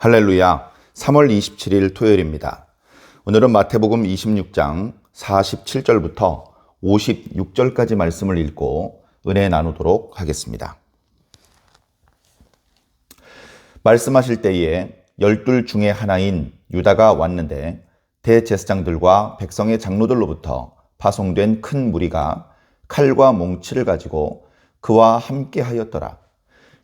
할렐루야. 3월 27일 토요일입니다. 오늘은 마태복음 26장 47절부터 56절까지 말씀을 읽고 은혜 나누도록 하겠습니다. 말씀하실 때에 12 중에 하나인 유다가 왔는데 대제사장들과 백성의 장로들로부터 파송된 큰 무리가 칼과 몽치를 가지고 그와 함께 하였더라.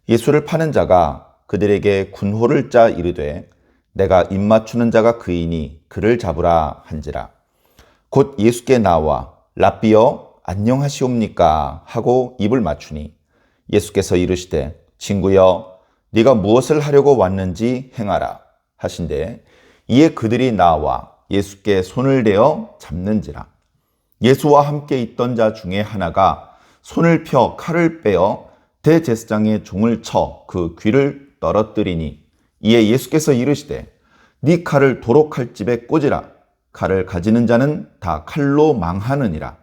예수를 파는 자가 그들에게 군호를 짜 이르되 내가 입맞추는 자가 그이니 그를 잡으라 한지라. 곧 예수께 나와 랍비여 안녕하시옵니까 하고 입을 맞추니 예수께서 이르시되 친구여 네가 무엇을 하려고 왔는지 행하라 하신대 이에 그들이 나와 예수께 손을 대어 잡는지라. 예수와 함께 있던 자 중에 하나가 손을 펴 칼을 빼어 대제사장의 종을 쳐 그 귀를 떨어뜨리니 이에 예수께서 이르시되 네 칼을 도로 칼집에 꽂으라. 칼을 가지는 자는 다 칼로 망하느니라.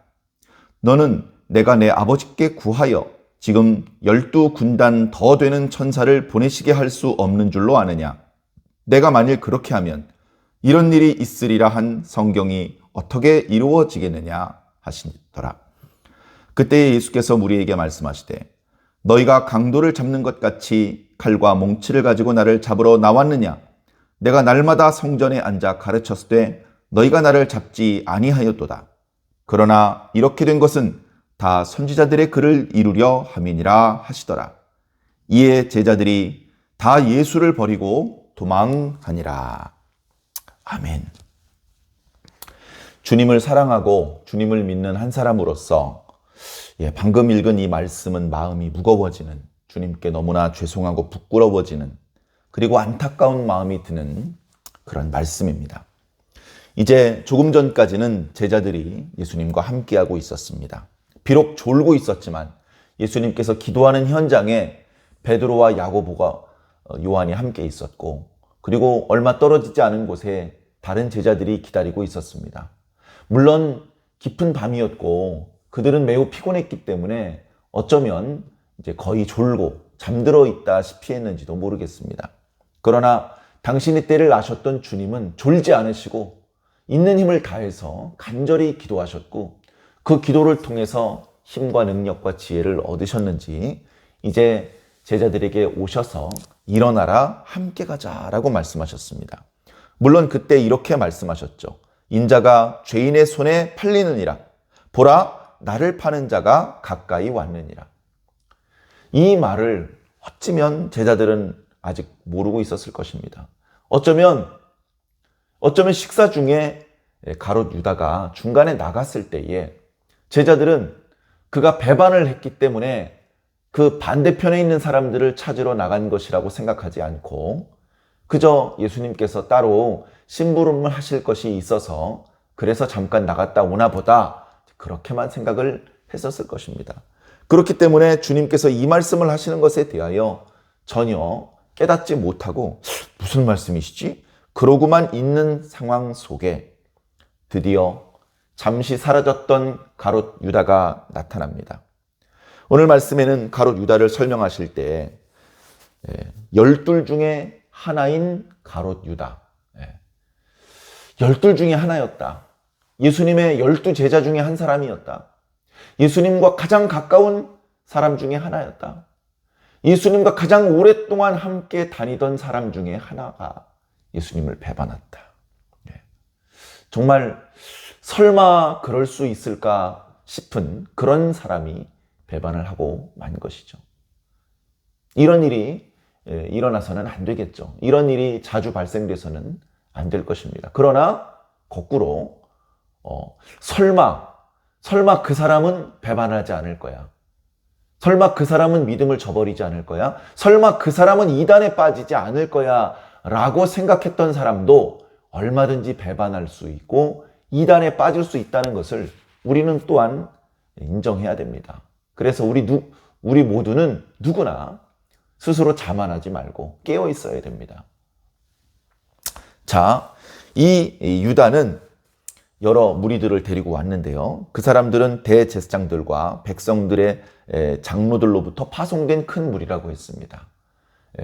너는 내가 내 아버지께 구하여 지금 12군단 더 되는 천사를 보내시게 할 수 없는 줄로 아느냐. 내가 만일 그렇게 하면 이런 일이 있으리라 한 성경이 어떻게 이루어지겠느냐 하시더라. 그때 예수께서 무리에게 말씀하시되 너희가 강도를 잡는 것 같이 칼과 몽치를 가지고 나를 잡으러 나왔느냐. 내가 날마다 성전에 앉아 가르쳤을 때 너희가 나를 잡지 아니하였도다. 그러나 이렇게 된 것은 다 선지자들의 글을 이루려 함이니라 하시더라. 이에 제자들이 다 예수를 버리고 도망하니라. 아멘. 주님을 사랑하고 주님을 믿는 한 사람으로서 방금 읽은 이 말씀은 마음이 무거워지는, 주님께 너무나 죄송하고 부끄러워지는, 그리고 안타까운 마음이 드는 그런 말씀입니다. 이제 조금 전까지는 제자들이 예수님과 함께하고 있었습니다. 비록 졸고 있었지만 예수님께서 기도하는 현장에 베드로와 야고보가 요한이 함께 있었고, 그리고 얼마 떨어지지 않은 곳에 다른 제자들이 기다리고 있었습니다. 물론 깊은 밤이었고 그들은 매우 피곤했기 때문에 어쩌면 이제 거의 졸고 잠들어 있다시피 했는지도 모르겠습니다. 그러나 당신의 때를 아셨던 주님은 졸지 않으시고 있는 힘을 다해서 간절히 기도하셨고 그 기도를 통해서 힘과 능력과 지혜를 얻으셨는지 이제 제자들에게 오셔서 일어나라 함께 가자라고 말씀하셨습니다. 물론 그때 이렇게 말씀하셨죠. 인자가 죄인의 손에 팔리느니라. 보라 나를 파는 자가 가까이 왔느니라. 이 말을 어쩌면 제자들은 아직 모르고 있었을 것입니다. 어쩌면 식사 중에 가롯 유다가 중간에 나갔을 때에 제자들은 그가 배반을 했기 때문에 그 반대편에 있는 사람들을 찾으러 나간 것이라고 생각하지 않고 그저 예수님께서 따로 심부름을 하실 것이 있어서 그래서 잠깐 나갔다 오나 보다 그렇게만 생각을 했었을 것입니다. 그렇기 때문에 주님께서 이 말씀을 하시는 것에 대하여 전혀 깨닫지 못하고 무슨 말씀이시지? 그러고만 있는 상황 속에 드디어 잠시 사라졌던 가롯 유다가 나타납니다. 오늘 말씀에는 가롯 유다를 설명하실 때 12 중에 하나인 가롯 유다. 12 중에 하나였다. 예수님의 12 제자 중에 한 사람이었다. 예수님과 가장 가까운 사람 중에 하나였다. 예수님과 가장 오랫동안 함께 다니던 사람 중에 하나가 예수님을 배반했다. 정말 설마 그럴 수 있을까 싶은 그런 사람이 배반을 하고 만 것이죠. 이런 일이 일어나서는 안 되겠죠. 이런 일이 자주 발생돼서는 안 될 것입니다. 그러나 거꾸로 설마 그 사람은 배반하지 않을 거야. 설마 그 사람은 믿음을 저버리지 않을 거야. 설마 그 사람은 이단에 빠지지 않을 거야 라고 생각했던 사람도 얼마든지 배반할 수 있고 이단에 빠질 수 있다는 것을 우리는 또한 인정해야 됩니다. 그래서 우리 모두는 누구나 스스로 자만하지 말고 깨어 있어야 됩니다. 자, 이 유다는 여러 무리들을 데리고 왔는데요. 그 사람들은 대제사장들과 백성들의 장로들로부터 파송된 큰 무리라고 했습니다.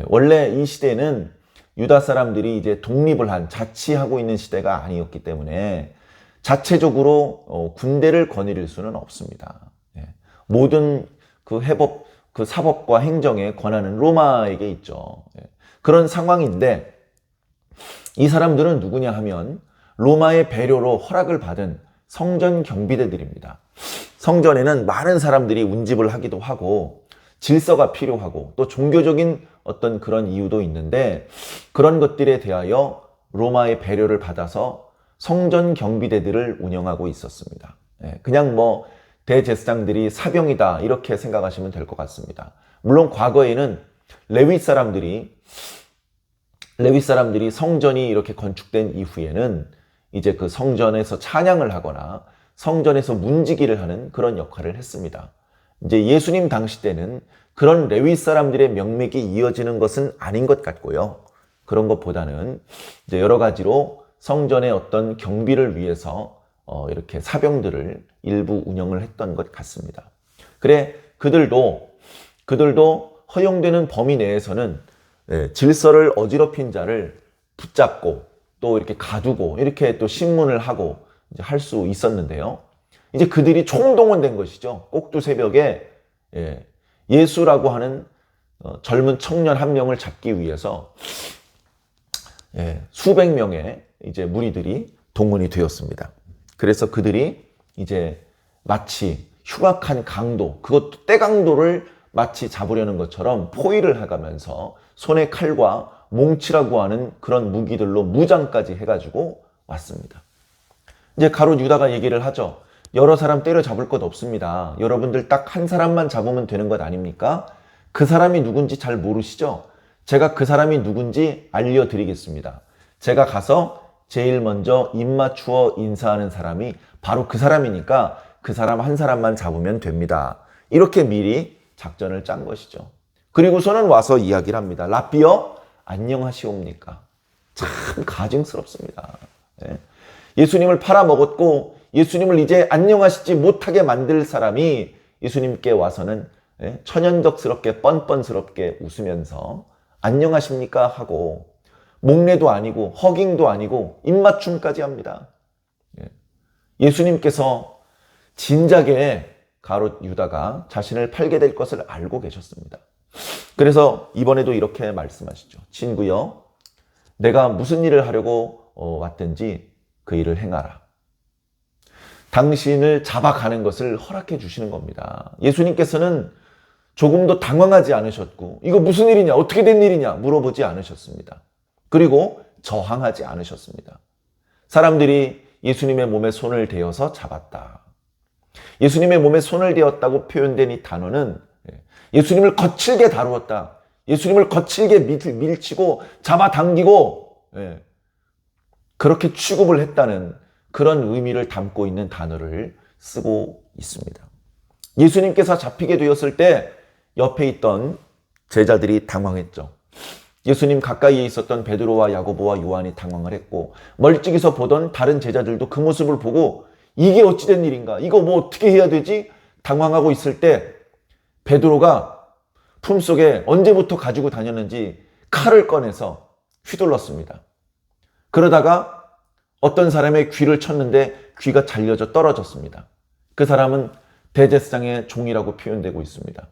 원래 이 시대는 유다 사람들이 이제 독립을 한 자치하고 있는 시대가 아니었기 때문에 자체적으로 군대를 거느릴 수는 없습니다. 예. 모든 그 해법, 그 사법과 행정의 권한은 로마에게 있죠. 예. 그런 상황인데 이 사람들은 누구냐 하면 로마의 배려로 허락을 받은 성전 경비대들입니다. 성전에는 많은 사람들이 운집을 하기도 하고 질서가 필요하고 또 종교적인 어떤 그런 이유도 있는데 그런 것들에 대하여 로마의 배려를 받아서 성전 경비대들을 운영하고 있었습니다. 그냥 뭐 대제사장들이 사병이다 이렇게 생각하시면 될 것 같습니다. 물론 과거에는 레위 사람들이 성전이 이렇게 건축된 이후에는 이제 그 성전에서 찬양을 하거나 성전에서 문지기를 하는 그런 역할을 했습니다. 이제 예수님 당시 때는 그런 레위 사람들의 명맥이 이어지는 것은 아닌 것 같고요. 그런 것보다는 이제 여러 가지로 성전의 어떤 경비를 위해서 이렇게 사병들을 일부 운영을 했던 것 같습니다. 그래 그들도 허용되는 범위 내에서는 질서를 어지럽힌 자를 붙잡고 또 이렇게 가두고 이렇게 또 신문을 하고 할 수 있었는데요. 이제 그들이 총동원된 것이죠. 꼭두 새벽에 예수라고 하는 젊은 청년 한 명을 잡기 위해서 수백 명의 이제 무리들이 동원이 되었습니다. 그래서 그들이 이제 마치 흉악한 강도, 그것도 떼강도를 마치 잡으려는 것처럼 포위를 해가면서 손에 칼과 몽치라고 하는 그런 무기들로 무장까지 해가지고 왔습니다. 이제 가롯 유다가 얘기를 하죠. 여러 사람 때려잡을 것 없습니다. 여러분들 딱 한 사람만 잡으면 되는 것 아닙니까? 그 사람이 누군지 잘 모르시죠? 제가 그 사람이 누군지 알려드리겠습니다. 제가 가서 제일 먼저 입 맞추어 인사하는 사람이 바로 그 사람이니까 그 사람 한 사람만 잡으면 됩니다. 이렇게 미리 작전을 짠 것이죠. 그리고서는 와서 이야기를 합니다. 랍비여 안녕하시옵니까? 참 가증스럽습니다. 예수님을 팔아먹었고 예수님을 이제 안녕하시지 못하게 만들 사람이 예수님께 와서는 천연덕스럽게 뻔뻔스럽게 웃으면서 안녕하십니까 하고 목례도 아니고 허깅도 아니고 입맞춤까지 합니다. 예수님께서 진작에 가롯 유다가 자신을 팔게 될 것을 알고 계셨습니다. 그래서 이번에도 이렇게 말씀하시죠. 친구여, 내가 무슨 일을 하려고 왔든지 그 일을 행하라. 당신을 잡아가는 것을 허락해 주시는 겁니다. 예수님께서는 조금도 당황하지 않으셨고 이거 무슨 일이냐, 어떻게 된 일이냐 물어보지 않으셨습니다. 그리고 저항하지 않으셨습니다. 사람들이 예수님의 몸에 손을 대어서 잡았다. 예수님의 몸에 손을 대었다고 표현된 이 단어는 예수님을 거칠게 다루었다. 예수님을 거칠게 밀치고 잡아당기고 그렇게 취급을 했다는 그런 의미를 담고 있는 단어를 쓰고 있습니다. 예수님께서 잡히게 되었을 때 옆에 있던 제자들이 당황했죠. 예수님 가까이에 있었던 베드로와 야고보와 요한이 당황을 했고 멀찍이서 보던 다른 제자들도 그 모습을 보고 이게 어찌된 일인가? 이거 뭐 어떻게 해야 되지? 당황하고 있을 때 베드로가 품속에 언제부터 가지고 다녔는지 칼을 꺼내서 휘둘렀습니다. 그러다가 어떤 사람의 귀를 쳤는데 귀가 잘려져 떨어졌습니다. 그 사람은 대제사장의 종이라고 표현되고 있습니다.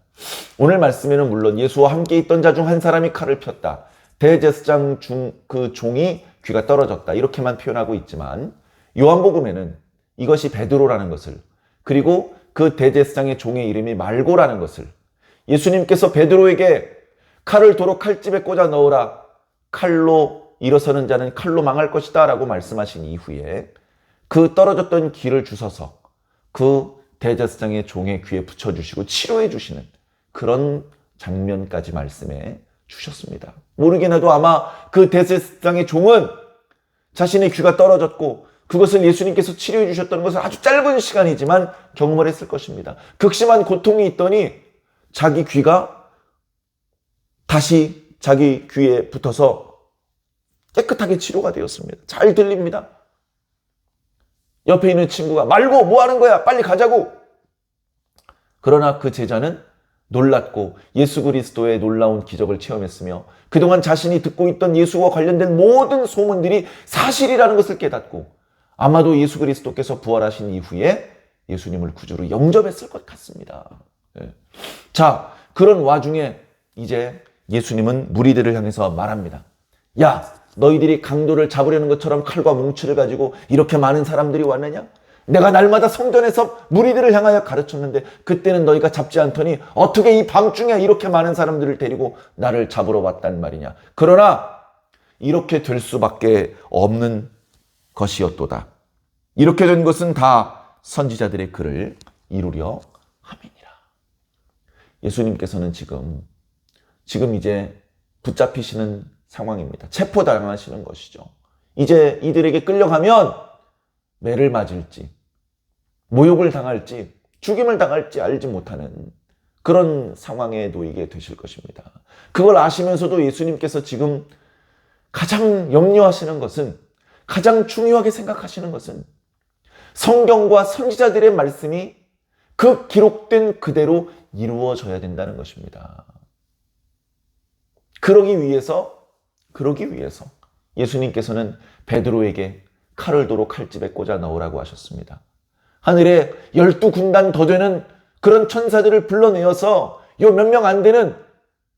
오늘 말씀에는 물론 예수와 함께 있던 자 중 한 사람이 칼을 폈다. 대제사장 그 종이 귀가 떨어졌다. 이렇게만 표현하고 있지만 요한복음에는 이것이 베드로라는 것을 그리고 그 대제사장의 종의 이름이 말고라는 것을 예수님께서 베드로에게 칼을 도로 칼집에 꽂아 넣으라. 칼로 일어서는 자는 칼로 망할 것이다 라고 말씀하신 이후에 그 떨어졌던 귀를 주셔서 그 대제사장의 종의 귀에 붙여주시고 치료해 주시는 그런 장면까지 말씀해 주셨습니다. 모르긴 해도 아마 그 대제사장의 종은 자신의 귀가 떨어졌고 그것을 예수님께서 치료해 주셨다는 것을 아주 짧은 시간이지만 경험을 했을 것입니다. 극심한 고통이 있더니 자기 귀가 다시 자기 귀에 붙어서 깨끗하게 치료가 되었습니다. 잘 들립니다. 옆에 있는 친구가 말고 뭐 하는 거야? 빨리 가자고. 그러나 그 제자는 놀랐고 예수 그리스도의 놀라운 기적을 체험했으며 그동안 자신이 듣고 있던 예수와 관련된 모든 소문들이 사실이라는 것을 깨닫고 아마도 예수 그리스도께서 부활하신 이후에 예수님을 구주로 영접했을 것 같습니다. 자, 그런 와중에 이제 예수님은 무리들을 향해서 말합니다. 야, 너희들이 강도를 잡으려는 것처럼 칼과 뭉치를 가지고 이렇게 많은 사람들이 왔느냐? 내가 날마다 성전에서 무리들을 향하여 가르쳤는데 그때는 너희가 잡지 않더니 어떻게 이 밤중에 이렇게 많은 사람들을 데리고 나를 잡으러 왔단 말이냐. 그러나 이렇게 될 수밖에 없는 것이었도다. 이렇게 된 것은 다 선지자들의 글을 이루려 함이니라. 예수님께서는 지금 이제 붙잡히시는 상황입니다. 체포당하시는 것이죠. 이제 이들에게 끌려가면 매를 맞을지 모욕을 당할지 죽임을 당할지 알지 못하는 그런 상황에 놓이게 되실 것입니다. 그걸 아시면서도 예수님께서 지금 가장 염려하시는 것은, 가장 중요하게 생각하시는 것은 성경과 선지자들의 말씀이 그 기록된 그대로 이루어져야 된다는 것입니다. 그러기 위해서 예수님께서는 베드로에게 칼을 도로 칼집에 꽂아 넣으라고 하셨습니다. 하늘에 12군단 더 되는 그런 천사들을 불러내어서 요 몇 명 안 되는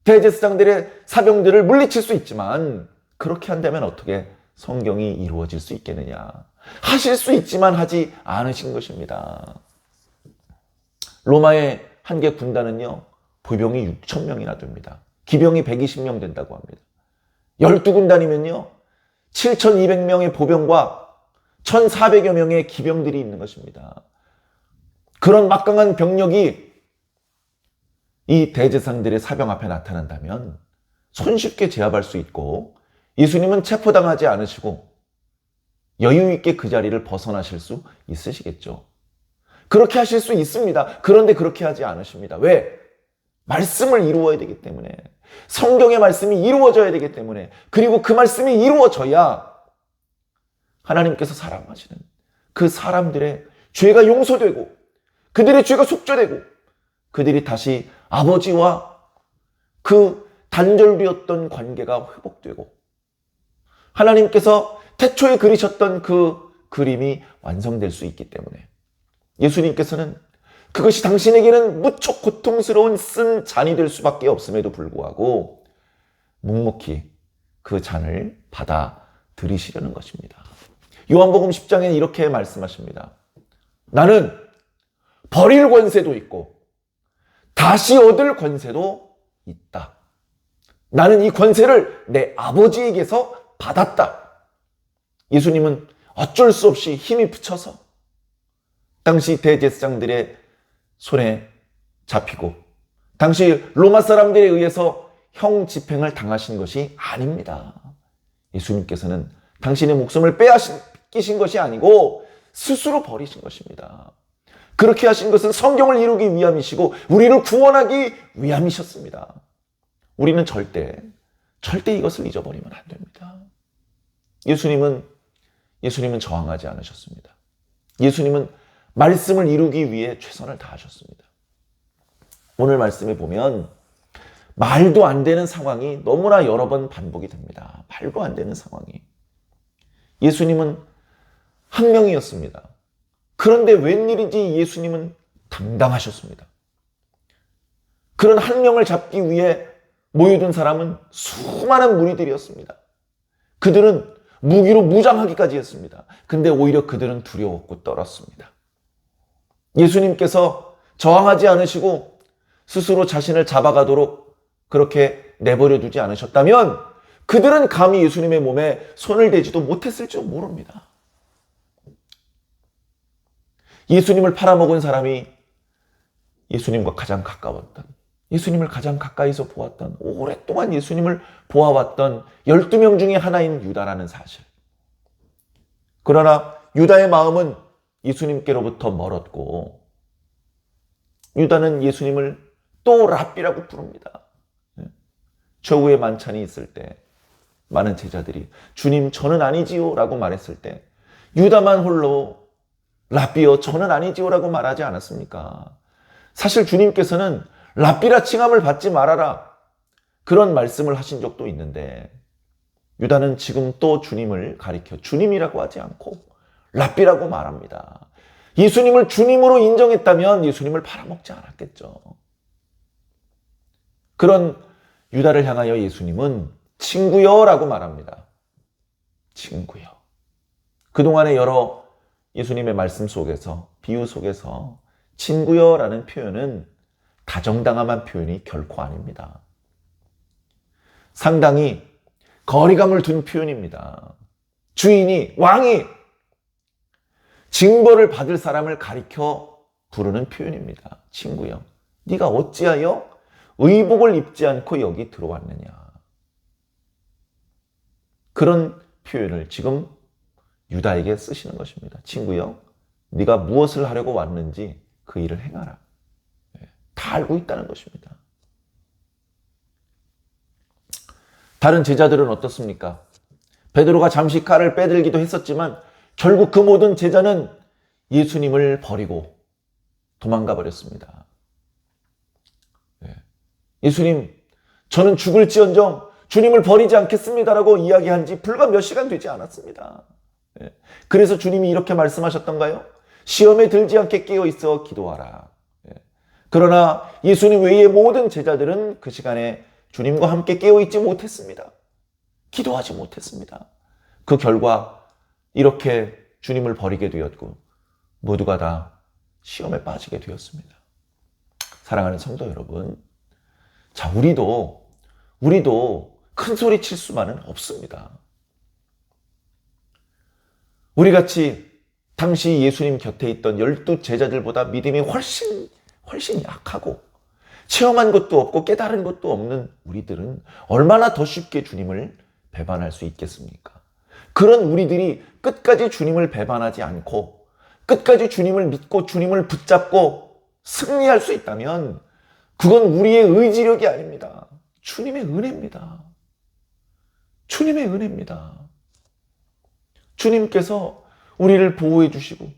대제사장들의 사병들을 물리칠 수 있지만 그렇게 한다면 어떻게 성경이 이루어질 수 있겠느냐. 하실 수 있지만 하지 않으신 것입니다. 로마의 한 개 군단은요, 보병이 6,000명이나 됩니다. 기병이 120명 된다고 합니다. 12군단이면요 7,200명의 보병과 1,400여 명의 기병들이 있는 것입니다. 그런 막강한 병력이 이 대제사장들의 사병 앞에 나타난다면 손쉽게 제압할 수 있고 예수님은 체포당하지 않으시고 여유 있게 그 자리를 벗어나실 수 있으시겠죠. 그렇게 하실 수 있습니다. 그런데 그렇게 하지 않으십니다. 왜? 말씀을 이루어야 되기 때문에, 성경의 말씀이 이루어져야 되기 때문에, 그리고 그 말씀이 이루어져야 하나님께서 사랑하시는 그 사람들의 죄가 용서되고 그들의 죄가 속죄되고 그들이 다시 아버지와 그 단절되었던 관계가 회복되고 하나님께서 태초에 그리셨던 그 그림이 완성될 수 있기 때문에 예수님께서는 그것이 당신에게는 무척 고통스러운 쓴 잔이 될 수밖에 없음에도 불구하고 묵묵히 그 잔을 받아들이시려는 것입니다. 요한복음 10장에 이렇게 말씀하십니다. 나는 버릴 권세도 있고 다시 얻을 권세도 있다. 나는 이 권세를 내 아버지에게서 받았다. 예수님은 어쩔 수 없이 힘이 붙여서 당시 대제사장들의 손에 잡히고 당시 로마 사람들에 의해서 형 집행을 당하신 것이 아닙니다. 예수님께서는 당신의 목숨을 빼앗기신 것이 아니고 스스로 버리신 것입니다. 그렇게 하신 것은 성경을 이루기 위함이시고 우리를 구원하기 위함이셨습니다. 우리는 절대 이것을 잊어버리면 안 됩니다. 예수님은 저항하지 않으셨습니다. 예수님은 말씀을 이루기 위해 최선을 다하셨습니다. 오늘 말씀에 보면 말도 안 되는 상황이 너무나 여러 번 반복이 됩니다. 말도 안 되는 상황이. 예수님은 한 명이었습니다. 그런데 웬일인지 예수님은 당당하셨습니다. 그런 한 명을 잡기 위해 모여든 사람은 수많은 무리들이었습니다. 그들은 무기로 무장하기까지 했습니다. 근데 오히려 그들은 두려웠고 떨었습니다. 예수님께서 저항하지 않으시고 스스로 자신을 잡아가도록 그렇게 내버려 두지 않으셨다면 그들은 감히 예수님의 몸에 손을 대지도 못했을지도 모릅니다. 예수님을 팔아먹은 사람이 예수님과 가장 가까웠던, 예수님을 가장 가까이서 보았던, 오랫동안 예수님을 보아왔던 12명 중에 하나인 유다라는 사실. 그러나 유다의 마음은 예수님께로부터 멀었고 유다는 예수님을 또 랍비라고 부릅니다. 최후의 만찬이 있을 때 많은 제자들이 주님 저는 아니지요 라고 말했을 때 유다만 홀로 랍비여 저는 아니지요 라고 말하지 않았습니까? 사실 주님께서는 랍비라 칭함을 받지 말아라. 그런 말씀을 하신 적도 있는데 유다는 지금 또 주님을 가리켜 주님이라고 하지 않고 랍비라고 말합니다. 예수님을 주님으로 인정했다면 예수님을 팔아먹지 않았겠죠. 그런 유다를 향하여 예수님은 친구여라고 말합니다. 친구여. 그동안의 여러 예수님의 말씀 속에서, 비유 속에서 친구여라는 표현은 다정다감한 표현이 결코 아닙니다. 상당히 거리감을 둔 표현입니다. 주인이, 왕이 징벌을 받을 사람을 가리켜 부르는 표현입니다. 친구여, 네가 어찌하여 의복을 입지 않고 여기 들어왔느냐. 그런 표현을 지금 유다에게 쓰시는 것입니다. 친구여, 네가 무엇을 하려고 왔는지 그 일을 행하라. 다 알고 있다는 것입니다. 다른 제자들은 어떻습니까? 베드로가 잠시 칼을 빼들기도 했었지만 결국 그 모든 제자는 예수님을 버리고 도망가 버렸습니다. 예수님, 저는 죽을지언정 주님을 버리지 않겠습니다라고 이야기한 지 불과 몇 시간 되지 않았습니다. 그래서 주님이 이렇게 말씀하셨던가요? 시험에 들지 않게 깨어 있어 기도하라. 그러나 예수님 외의 모든 제자들은 그 시간에 주님과 함께 깨어 있지 못했습니다. 기도하지 못했습니다. 그 결과 이렇게 주님을 버리게 되었고 모두가 다 시험에 빠지게 되었습니다. 사랑하는 성도 여러분, 자, 우리도 큰 소리 칠 수만은 없습니다. 우리같이 당시 예수님 곁에 있던 12 제자들보다 믿음이 훨씬 약하고 체험한 것도 없고 깨달은 것도 없는 우리들은 얼마나 더 쉽게 주님을 배반할 수 있겠습니까? 그런 우리들이 끝까지 주님을 배반하지 않고 끝까지 주님을 믿고 주님을 붙잡고 승리할 수 있다면 그건 우리의 의지력이 아닙니다. 주님의 은혜입니다. 주님의 은혜입니다. 주님께서 우리를 보호해 주시고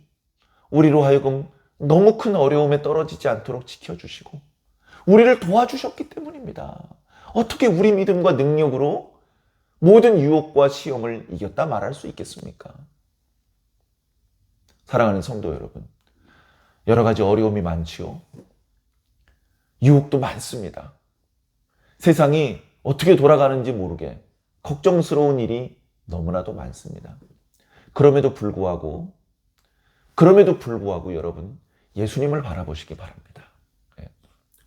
우리로 하여금 너무 큰 어려움에 떨어지지 않도록 지켜주시고 우리를 도와주셨기 때문입니다. 어떻게 우리 믿음과 능력으로 모든 유혹과 시험을 이겼다 말할 수 있겠습니까? 사랑하는 성도 여러분, 여러 가지 어려움이 많지요. 유혹도 많습니다. 세상이 어떻게 돌아가는지 모르게 걱정스러운 일이 너무나도 많습니다. 그럼에도 불구하고 여러분, 예수님을 바라보시기 바랍니다.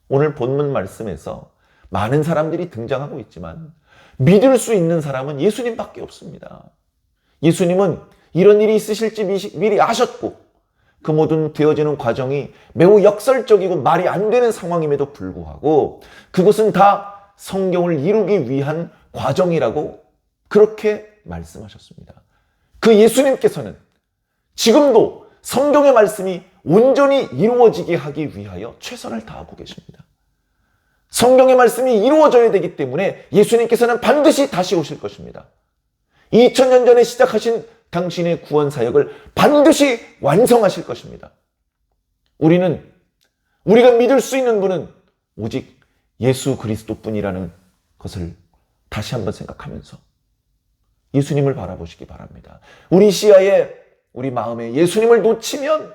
오늘 본문 말씀에서 많은 사람들이 등장하고 있지만 믿을 수 있는 사람은 예수님밖에 없습니다. 예수님은 이런 일이 있으실지 미리 아셨고 그 모든 되어지는 과정이 매우 역설적이고 말이 안 되는 상황임에도 불구하고 그것은 다 성경을 이루기 위한 과정이라고 그렇게 말씀하셨습니다. 그 예수님께서는 지금도 성경의 말씀이 온전히 이루어지게 하기 위하여 최선을 다하고 계십니다. 성경의 말씀이 이루어져야 되기 때문에 예수님께서는 반드시 다시 오실 것입니다. 2000년 전에 시작하신 당신의 구원 사역을 반드시 완성하실 것입니다. 우리가 믿을 수 있는 분은 오직 예수 그리스도뿐이라는 것을 다시 한번 생각하면서 예수님을 바라보시기 바랍니다. 우리 시야에, 우리 마음에 예수님을 놓치면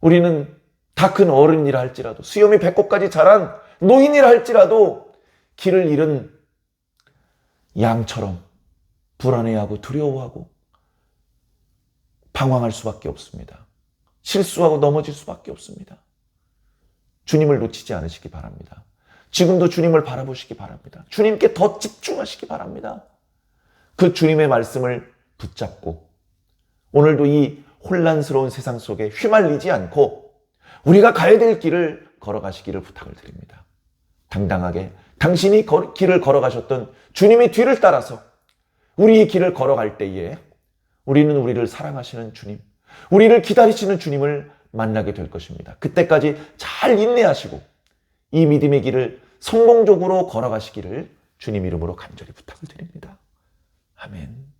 우리는 다 큰 어른이라 할지라도 수염이 배꼽까지 자란 노인이라 할지라도 길을 잃은 양처럼 불안해하고 두려워하고 방황할 수밖에 없습니다. 실수하고 넘어질 수밖에 없습니다. 주님을 놓치지 않으시기 바랍니다. 지금도 주님을 바라보시기 바랍니다. 주님께 더 집중하시기 바랍니다. 그 주님의 말씀을 붙잡고 오늘도 이 혼란스러운 세상 속에 휘말리지 않고 우리가 가야 될 길을 걸어가시기를 부탁을 드립니다. 당당하게 당신이 길을 걸어가셨던 주님의 뒤를 따라서 우리의 길을 걸어갈 때에 우리는 우리를 사랑하시는 주님, 우리를 기다리시는 주님을 만나게 될 것입니다. 그때까지 잘 인내하시고 이 믿음의 길을 성공적으로 걸어가시기를 주님 이름으로 간절히 부탁을 드립니다. 아멘.